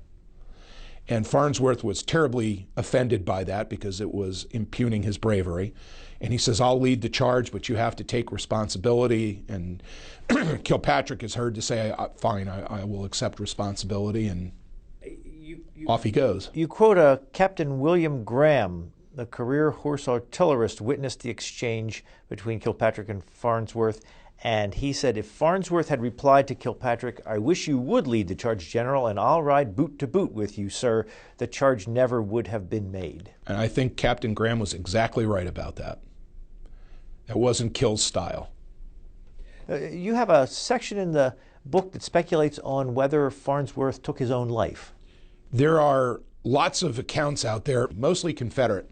And Farnsworth was terribly offended by that because it was impugning his bravery. And he says, "I'll lead the charge, but you have to take responsibility." And Kilpatrick is heard to say, "Fine, I will accept responsibility," and off he goes. You quote Captain William Graham, the career horse artillerist, witnessed the exchange between Kilpatrick and Farnsworth, and he said, "If Farnsworth had replied to Kilpatrick, 'I wish you would lead the charge, General, and I'll ride boot to boot with you, sir,' the charge never would have been made." And I think Captain Graham was exactly right about that. That wasn't Kill's style. You have a section in the book that speculates on whether Farnsworth took his own life. There are lots of accounts out there, mostly Confederate,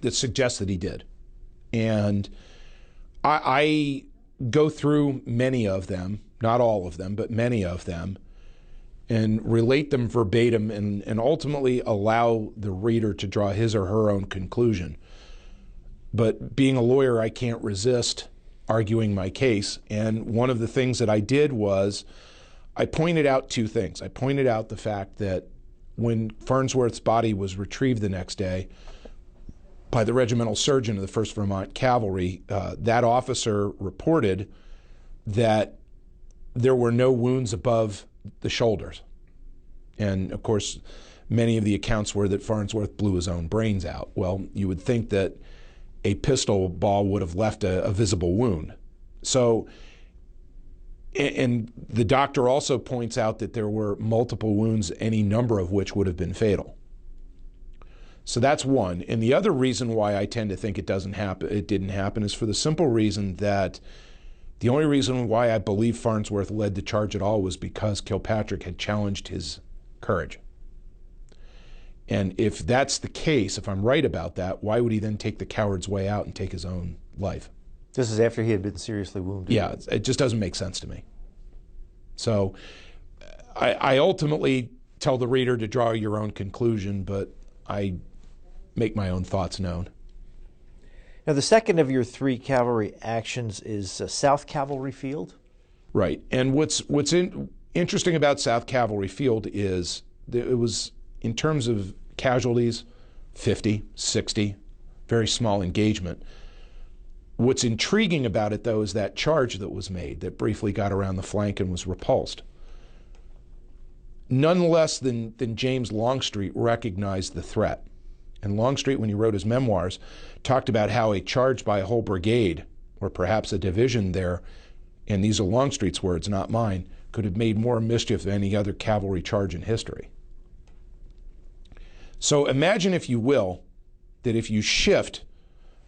that suggest that he did. And I go through many of them, not all of them, but many of them, and relate them verbatim and ultimately allow the reader to draw his or her own conclusion. But being a lawyer, I can't resist arguing my case. And one of the things that I did was I pointed out two things. I pointed out the fact that when Farnsworth's body was retrieved the next day by the regimental surgeon of the 1st Vermont Cavalry, that officer reported that there were no wounds above the shoulders. And of course, many of the accounts were that Farnsworth blew his own brains out. Well, you would think that a pistol ball would have left a visible wound. So, and the doctor also points out that there were multiple wounds, any number of which would have been fatal. So that's one. And the other reason why I tend to think it didn't happen is for the simple reason that the only reason why I believe Farnsworth led the charge at all was because Kilpatrick had challenged his courage. And if that's the case, if I'm right about that, why would he then take the coward's way out and take his own life? This is after he had been seriously wounded. Yeah, it just doesn't make sense to me. So I ultimately tell the reader to draw your own conclusion, but I make my own thoughts known. Now, the second of your 3 cavalry actions is South Cavalry Field. Right. And what's interesting about South Cavalry Field is that it was, in terms of casualties, 50, 60, very small engagement. What's intriguing about it, though, is that charge that was made that briefly got around the flank and was repulsed. None less than James Longstreet recognized the threat. And Longstreet, when he wrote his memoirs, talked about how a charge by a whole brigade, or perhaps a division there, and these are Longstreet's words, not mine, could have made more mischief than any other cavalry charge in history. So imagine, if you will, that if you shift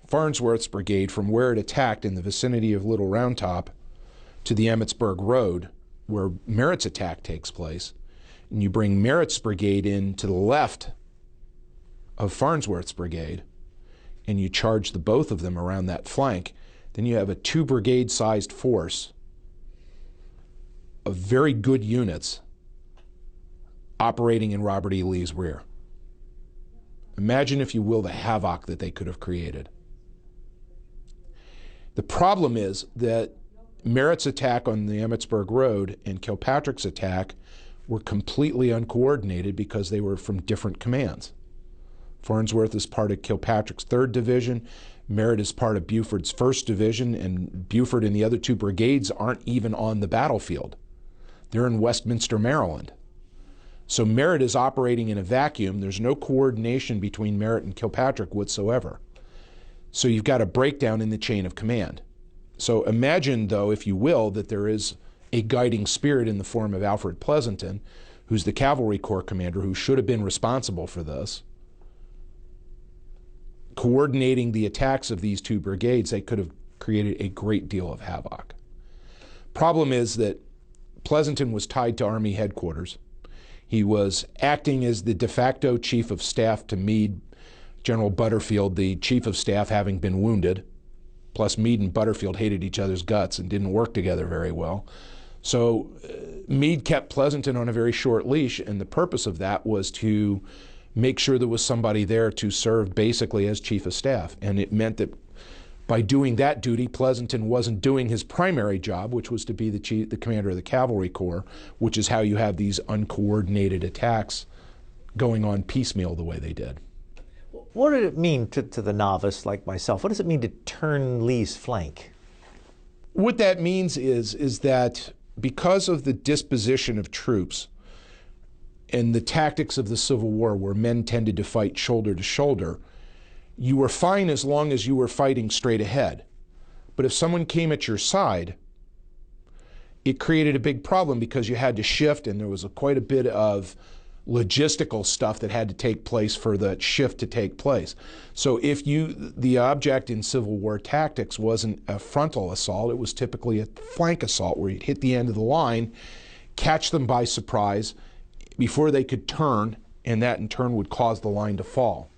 Farnsworth's brigade from where it attacked in the vicinity of Little Round Top to the Emmitsburg Road, where Merritt's attack takes place, and you bring Merritt's brigade in to the left of Farnsworth's brigade, and you charge the both of them around that flank, then you have a 2-brigade-sized force of very good units operating in Robert E. Lee's rear. Imagine, if you will, the havoc that they could have created. The problem is that Merritt's attack on the Emmitsburg Road and Kilpatrick's attack were completely uncoordinated because they were from different commands. Farnsworth is part of Kilpatrick's 3rd Division. Merritt is part of Buford's 1st Division, and Buford and the other 2 brigades aren't even on the battlefield. They're in Westminster, Maryland. So Merritt is operating in a vacuum. There's no coordination between Merritt and Kilpatrick whatsoever. So you've got a breakdown in the chain of command. So imagine, though, if you will, that there is a guiding spirit in the form of Alfred Pleasonton, who's the Cavalry Corps commander, who should have been responsible for this, coordinating the attacks of these 2 brigades. They could have created a great deal of havoc. Problem is that Pleasonton was tied to Army headquarters. He was acting as the de facto chief of staff to Meade, General Butterfield, the chief of staff, having been wounded. Plus, Meade and Butterfield hated each other's guts and didn't work together very well. So Meade kept Pleasonton on a very short leash, and the purpose of that was to make sure there was somebody there to serve basically as chief of staff. And it meant that by doing that duty, Pleasonton wasn't doing his primary job, which was to be the commander of the Cavalry Corps, which is how you have these uncoordinated attacks going on piecemeal the way they did. What did it mean to the novice like myself? What does it mean to turn Lee's flank? What that means is that because of the disposition of troops and the tactics of the Civil War, where men tended to fight shoulder to shoulder, you were fine as long as you were fighting straight ahead. But if someone came at your side, it created a big problem because you had to shift, and there was quite a bit of logistical stuff that had to take place for the shift to take place. So the object in Civil War tactics wasn't a frontal assault, it was typically a flank assault where you'd hit the end of the line, catch them by surprise before they could turn, and that in turn would cause the line to fall.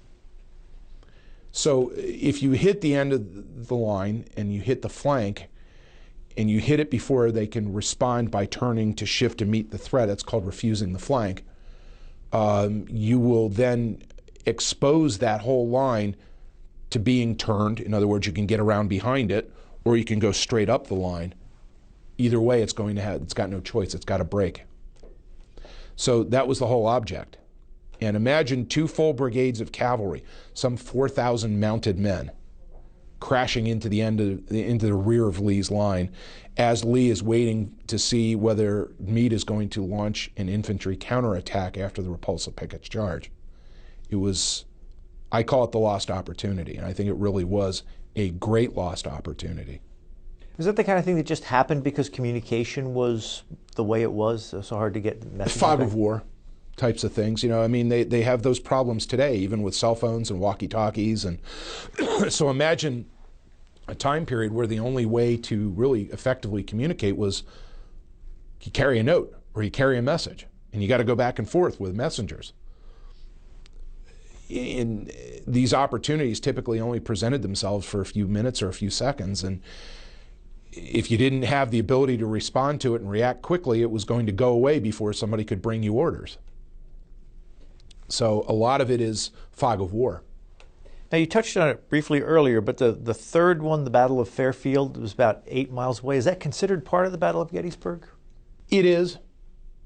So if you hit the end of the line and you hit the flank, and you hit it before they can respond by turning to shift to meet the threat, that's called refusing the flank, you will then expose that whole line to being turned. In other words, you can get around behind it, or you can go straight up the line. Either way, it's got no choice. It's got to break. So that was the whole object. And imagine 2 full brigades of cavalry, some 4,000 mounted men, crashing into the rear of Lee's line as Lee is waiting to see whether Meade is going to launch an infantry counterattack after the repulse of Pickett's charge. It was, I call it the lost opportunity, and I think it really was a great lost opportunity. Is that the kind of thing that just happened because communication was the way it was, so hard to get messages? Fog of war types of things. You know, I mean, they have those problems today, even with cell phones and walkie-talkies. And so imagine a time period where the only way to really effectively communicate was you carry a note or you carry a message, and you got to go back and forth with messengers. In these opportunities typically only presented themselves for a few minutes or a few seconds, and if you didn't have the ability to respond to it and react quickly, it was going to go away before somebody could bring you orders. So a lot of it is fog of war. Now, you touched on it briefly earlier, but the third one, the Battle of Fairfield, was about 8 miles away. Is that considered part of the Battle of Gettysburg? It is.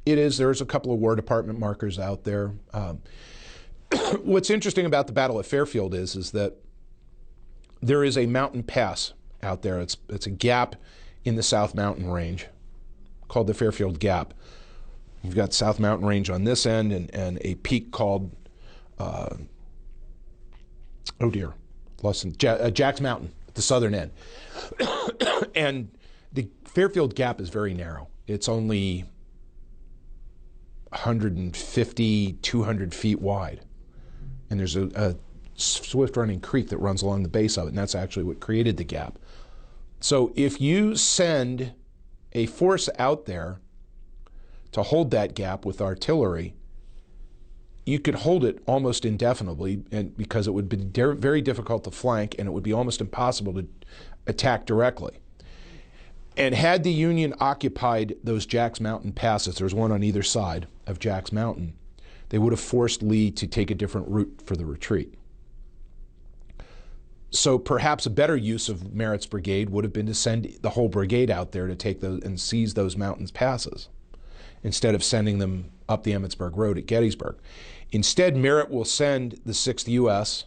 It is. There's a couple of War Department markers out there. What's interesting about the Battle of Fairfield is that there is a mountain pass out there. It's a gap in the South Mountain Range called the Fairfield Gap. You've got South Mountain Range on this end and a peak called, Jack's Mountain at the southern end. And the Fairfield Gap is very narrow. It's only 150, 200 feet wide. And there's a swift-running creek that runs along the base of it, and that's actually what created the gap. So if you send a force out there to hold that gap with artillery, you could hold it almost indefinitely, and because it would be very difficult to flank, and it would be almost impossible to attack directly. And had the Union occupied those Jack's Mountain passes, there's one on either side of Jack's Mountain, they would have forced Lee to take a different route for the retreat. So perhaps a better use of Merritt's brigade would have been to send the whole brigade out there to take those and seize those mountains passes, instead of sending them up the Emmitsburg Road at Gettysburg. Instead, Merritt will send the 6th U.S.,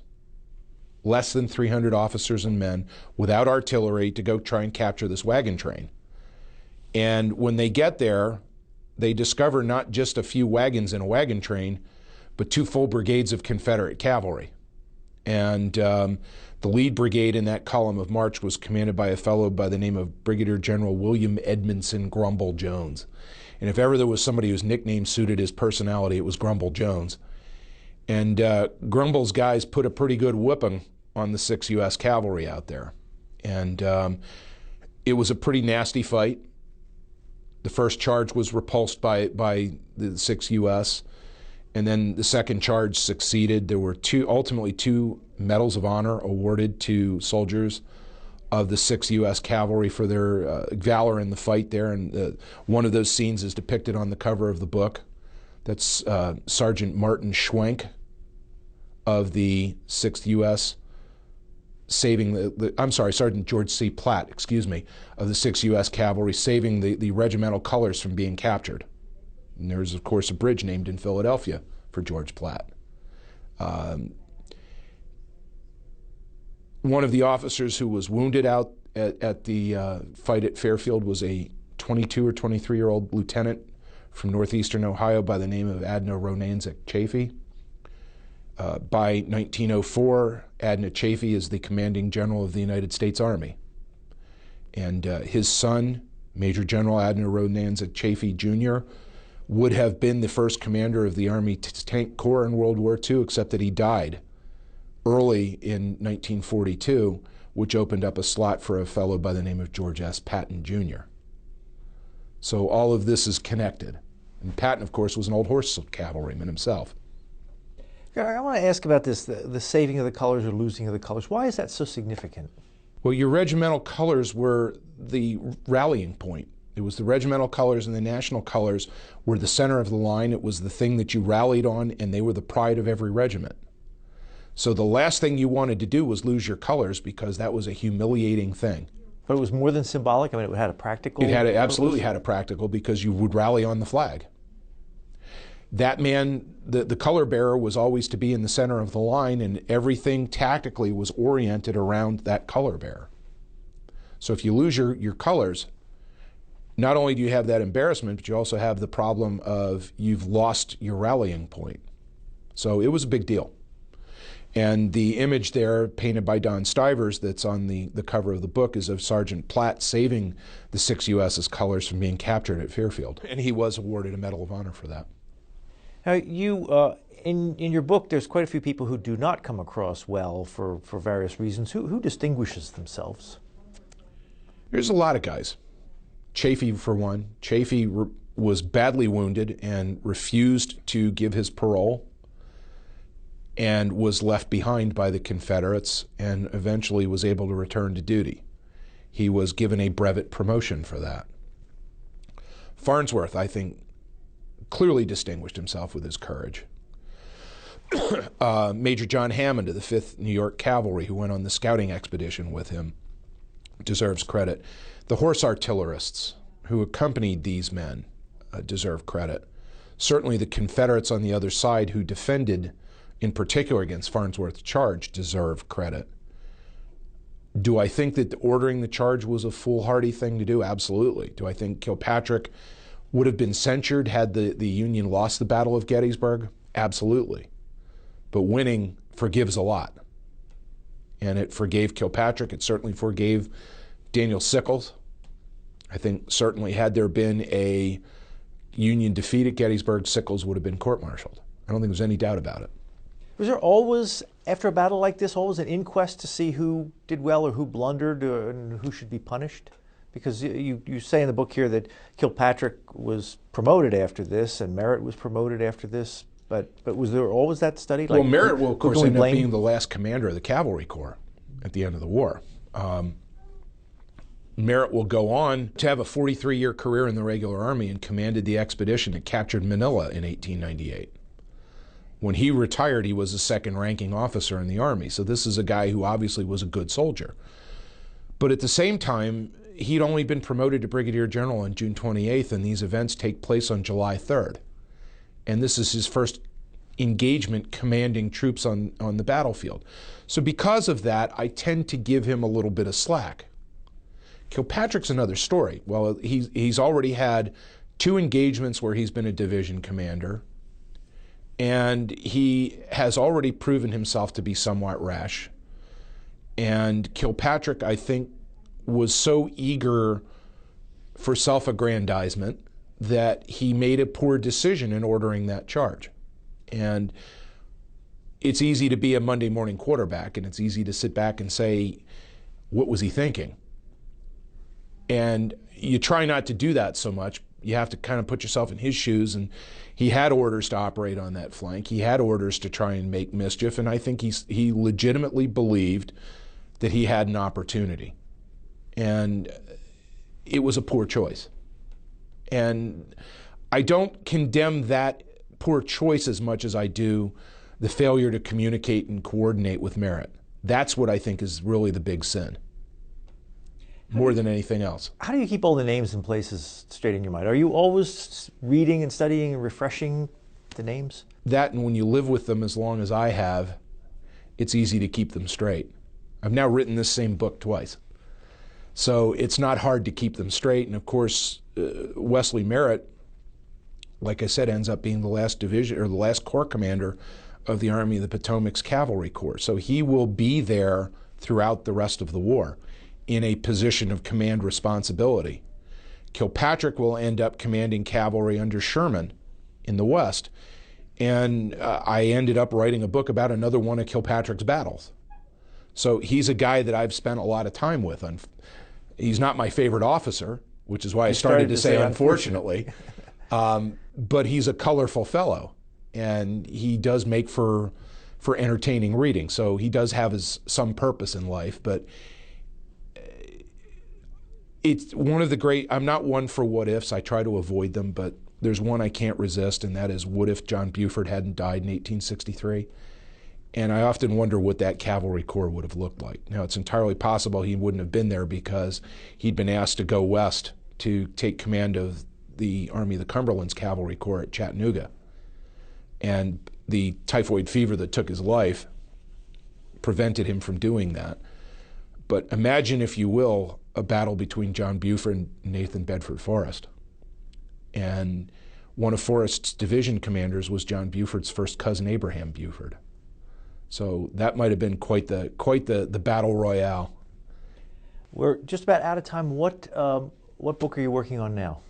less than 300 officers and men, without artillery, to go try and capture this wagon train. And when they get there, they discover not just a few wagons in a wagon train, but 2 full brigades of Confederate cavalry. And the lead brigade in that column of march was commanded by a fellow by the name of Brigadier General William Edmondson Grumble Jones. And if ever there was somebody whose nickname suited his personality, it was Grumble Jones. And Grumble's guys put a pretty good whooping on the 6th U.S. Cavalry out there. And it was a pretty nasty fight. The first charge was repulsed by the 6th U.S., and then the second charge succeeded. There were ultimately two Medals of Honor awarded to soldiers of the 6th U.S. Cavalry for their valor in the fight there. And one of those scenes is depicted on the cover of the book. That's Sergeant Martin Schwenk of the 6th U.S. saving Sergeant George C. Platt, of the 6th U.S. Cavalry, saving the regimental colors from being captured. And there's, of course, a bridge named in Philadelphia for George Platt. One of the officers who was wounded out at the fight at Fairfield was a 22 or 23-year-old lieutenant from northeastern Ohio by the name of Adna Ronanzik Chafee. By 1904, Adna Chafee is the commanding general of the United States Army. And his son, Major General Adna Ronanzik Chafee, Jr., would have been the first commander of the Army Tank Corps in World War II, except that he died early in 1942, which opened up a slot for a fellow by the name of George S. Patton, Jr. So all of this is connected. And Patton, of course, was an old horse cavalryman himself. I want to ask about this, the saving of the colors or losing of the colors. Why is that so significant? Well, your regimental colors were the rallying point. It was the regimental colors and the national colors were the center of the line. It was the thing that you rallied on, and they were the pride of every regiment. So the last thing you wanted to do was lose your colors, because that was a humiliating thing. But it was more than symbolic? I mean, it had a practical It absolutely had a practical, because you would rally on the flag. That man, the color bearer, was always to be in the center of the line, and everything tactically was oriented around that color bearer. So if you lose your colors, not only do you have that embarrassment, but you also have the problem of you've lost your rallying point. So it was a big deal. And the image there, painted by Don Stivers, that's on the cover of the book, is of Sergeant Platt saving the 6 U.S.'s colors from being captured at Fairfield. And he was awarded a Medal of Honor for that. Now, you, in your book, there's quite a few people who do not come across well for various reasons. Who distinguishes themselves? There's a lot of guys. Chaffee, for one. Chaffee was badly wounded and refused to give his parole, and was left behind by the Confederates, and eventually was able to return to duty. He was given a brevet promotion for that. Farnsworth, I think, clearly distinguished himself with his courage. Major John Hammond of the 5th New York Cavalry, who went on the scouting expedition with him, deserves credit. The horse artillerists who accompanied these men deserve credit. Certainly the Confederates on the other side who defended, in particular against Farnsworth's charge, deserve credit. Do I think that ordering the charge was a foolhardy thing to do? Absolutely. Do I think Kilpatrick would have been censured had the Union lost the Battle of Gettysburg? Absolutely. But winning forgives a lot. And it forgave Kilpatrick. It certainly forgave Daniel Sickles. I think certainly had there been a Union defeat at Gettysburg, Sickles would have been court-martialed. I don't think there's any doubt about it. Was there always, after a battle like this, always an inquest to see who did well or who blundered and who should be punished? Because you say in the book here that Kilpatrick was promoted after this and Merritt was promoted after this, but was there always that study? Well, Merritt will, of course, end up being the last commander of the Cavalry Corps at the end of the war. Merritt will go on to have a 43-year career in the regular army and commanded the expedition that captured Manila in 1898. When he retired, he was a second-ranking officer in the Army. So this is a guy who obviously was a good soldier. But at the same time, he'd only been promoted to brigadier general on June 28th, and these events take place on July 3rd. And this is his first engagement commanding troops on the battlefield. So because of that, I tend to give him a little bit of slack. Kilpatrick's another story. Well, he's already had 2 engagements where he's been a division commander, and he has already proven himself to be somewhat rash. And Kilpatrick, I think, was so eager for self-aggrandizement that he made a poor decision in ordering that charge. And it's easy to be a Monday morning quarterback, and it's easy to sit back and say, what was he thinking? And you try not to do that so much. You have to kind of put yourself in his shoes, and he had orders to operate on that flank. He had orders to try and make mischief, and I think he legitimately believed that he had an opportunity. And it was a poor choice. And I don't condemn that poor choice as much as I do the failure to communicate and coordinate with Merritt. That's what I think is really the big sin, more than anything else. How do you keep all the names and places straight in your mind? Are you always reading and studying and refreshing the names? That, and when you live with them as long as I have, it's easy to keep them straight. I've now written this same book twice. So it's not hard to keep them straight. And of course, Wesley Merritt, like I said, ends up being the last division or the last corps commander of the Army of the Potomac's Cavalry Corps. So he will be there throughout the rest of the war in a position of command responsibility. Kilpatrick will end up commanding cavalry under Sherman in the West. And I ended up writing a book about another one of Kilpatrick's battles. So he's a guy that I've spent a lot of time with. He's not my favorite officer, which is why I started to say unfortunately. But he's a colorful fellow, and he does make for entertaining reading. So he does have some purpose in life, but it's one of the great, I'm not one for what ifs. I try to avoid them, but there's one I can't resist, and that is, what if John Buford hadn't died in 1863? And I often wonder what that cavalry corps would have looked like. Now, it's entirely possible he wouldn't have been there because he'd been asked to go west to take command of the Army of the Cumberland's Cavalry Corps at Chattanooga. and the typhoid fever that took his life prevented him from doing that. But imagine, if you will, a battle between John Buford and Nathan Bedford Forrest. And one of Forrest's division commanders was John Buford's first cousin, Abraham Buford. So that might have been quite the battle royale. We're just about out of time. What book are you working on now?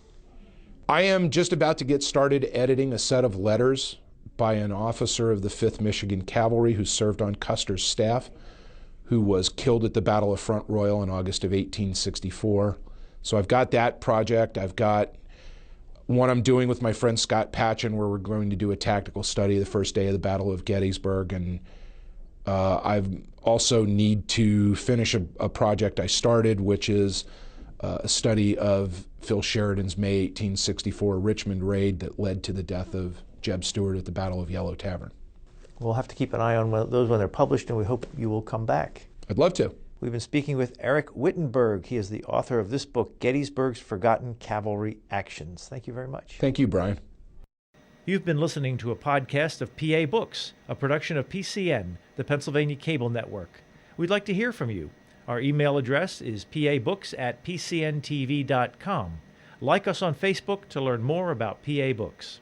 I am just about to get started editing a set of letters by an officer of the 5th Michigan Cavalry who served on Custer's staff, who was killed at the Battle of Front Royal in August of 1864. So I've got that project. I've got one I'm doing with my friend Scott Patchen, where we're going to do a tactical study the first day of the Battle of Gettysburg. And I also need to finish a project I started, which is a study of Phil Sheridan's May 1864 Richmond raid that led to the death of Jeb Stuart at the Battle of Yellow Tavern. We'll have to keep an eye on those when they're published, and we hope you will come back. I'd love to. We've been speaking with Eric Wittenberg. He is the author of this book, Gettysburg's Forgotten Cavalry Actions. Thank you very much. Thank you, Brian. You've been listening to a podcast of PA Books, a production of PCN, the Pennsylvania Cable Network. We'd like to hear from you. Our email address is pabooks@pcntv.com. Like us on Facebook to learn more about PA Books.